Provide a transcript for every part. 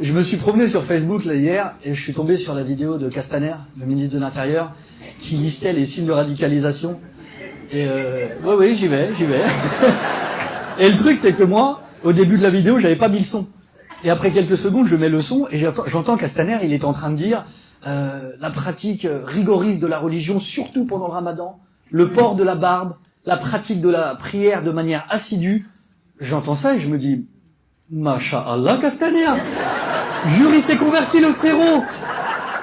Je me suis promené sur Facebook là hier et je suis tombé sur la vidéo de Castaner, le ministre de l'Intérieur, qui listait les signes de radicalisation. Et oui, j'y vais. Et le truc, c'est que moi, au début de la vidéo, j'avais pas mis le son. Et après quelques secondes, je mets le son et j'entends Castaner, il est en train de dire la pratique rigoriste de la religion, surtout pendant le ramadan, le port de la barbe, la pratique de la prière de manière assidue. J'entends ça et je me dis, Masha'Allah, Castaner! Jure, il s'est converti, le frérot!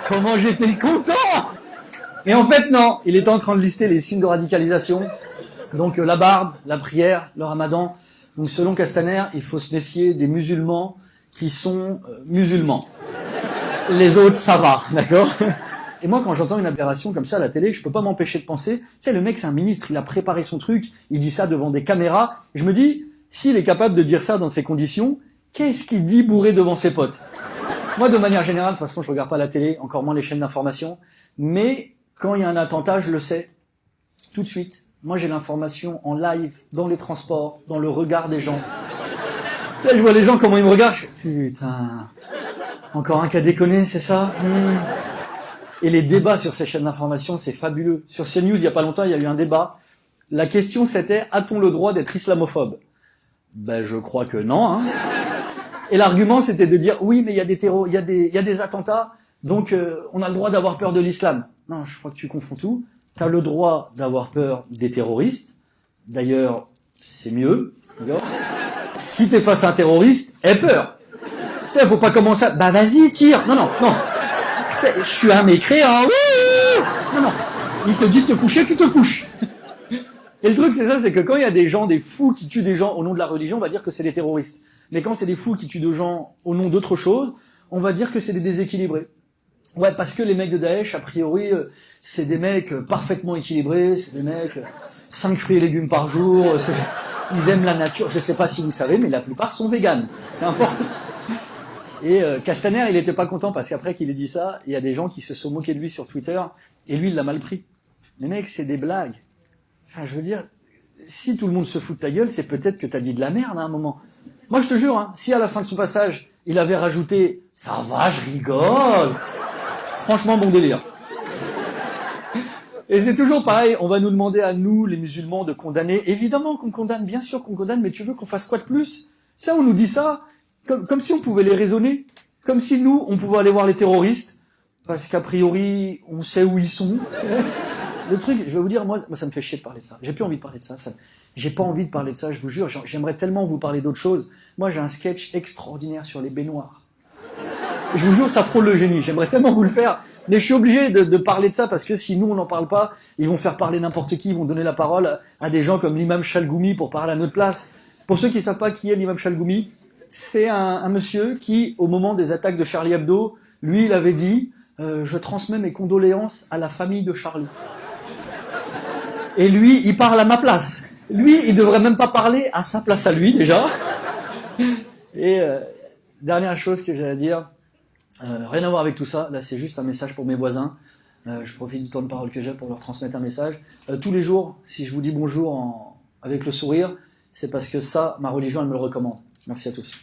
Comment j'étais content! Et en fait, non, il était en train de lister les signes de radicalisation. Donc la barbe, la prière, le ramadan. Donc selon Castaner, il faut se méfier des musulmans qui sont musulmans. Les autres, ça va, d'accord? Et moi, quand j'entends une aberration comme ça à la télé, je peux pas m'empêcher de penser, tu sais, le mec, c'est un ministre, il a préparé son truc, il dit ça devant des caméras. Je me dis, s'il est capable de dire ça dans ces conditions, qu'est-ce qu'il dit bourré devant ses potes? Moi, de manière générale, de toute façon, je regarde pas la télé, encore moins les chaînes d'information, mais quand il y a un attentat, je le sais, tout de suite. Moi, j'ai l'information en live, dans les transports, dans le regard des gens. Tu sais, je vois les gens, comment ils me regardent, je fais, putain, encore un qui a déconné, c'est ça? Et les débats sur ces chaînes d'information, c'est fabuleux. Sur CNews, il y a pas longtemps, il y a eu un débat. La question, c'était, a-t-on le droit d'être islamophobe? Ben, je crois que non, hein. Et l'argument, c'était de dire, oui, mais il y a des attentats, donc on a le droit d'avoir peur de l'islam. Non, je crois que tu confonds tout. T'as le droit d'avoir peur des terroristes. D'ailleurs, c'est mieux. Si t'es face à un terroriste, aie peur. Tu sais, faut pas commencer à, bah vas-y, tire. Non. Je suis un mécréant. Non. Il te dit de te coucher, tu te couches. Et le truc, c'est ça, c'est que quand il y a des gens, des fous qui tuent des gens au nom de la religion, on va dire que c'est des terroristes. Mais quand c'est des fous qui tuent des gens au nom d'autre chose, on va dire que c'est des déséquilibrés. Ouais, parce que les mecs de Daesh, a priori, c'est des mecs parfaitement équilibrés, c'est des mecs 5 fruits et légumes par jour, ils aiment la nature, je sais pas si vous savez, mais la plupart sont véganes. C'est important. Et Castaner, il était pas content parce qu'après qu'il ait dit ça, il y a des gens qui se sont moqués de lui sur Twitter, et lui, il l'a mal pris. Les mecs, c'est des blagues. Enfin, je veux dire, si tout le monde se fout de ta gueule, c'est peut-être que t'as dit de la merde à un moment. Moi, je te jure, hein, si à la fin de son passage, il avait rajouté « Ça va, je rigole !» Franchement, bon délire. Et c'est toujours pareil, on va nous demander à nous, les musulmans, de condamner. Évidemment qu'on condamne, bien sûr qu'on condamne, mais tu veux qu'on fasse quoi de plus? Ça, on nous dit ça comme si on pouvait les raisonner. Comme si nous, on pouvait aller voir les terroristes, parce qu'a priori, on sait où ils sont. Le truc, je vais vous dire, moi, ça me fait chier de parler de ça. J'ai plus envie de parler de ça. J'ai pas envie de parler de ça, je vous jure. J'aimerais tellement vous parler d'autre chose. Moi, j'ai un sketch extraordinaire sur les baignoires. Je vous jure, ça frôle le génie. J'aimerais tellement vous le faire. Mais je suis obligé de parler de ça parce que si nous, on n'en parle pas, ils vont faire parler n'importe qui. Ils vont donner la parole à des gens comme l'imam Chalgoumi pour parler à notre place. Pour ceux qui ne savent pas qui est l'imam Chalgoumi, c'est un monsieur qui, au moment des attaques de Charlie Hebdo, lui, il avait dit je transmets mes condoléances à la famille de Charlie. Et lui, il parle à ma place. Lui, il devrait même pas parler à sa place à lui, déjà. Et dernière chose que j'ai à dire, rien à voir avec tout ça, là c'est juste un message pour mes voisins. Je profite du temps de parole que j'ai pour leur transmettre un message. Tous les jours, si je vous dis bonjour avec le sourire, c'est parce que ça, ma religion, elle me le recommande. Merci à tous.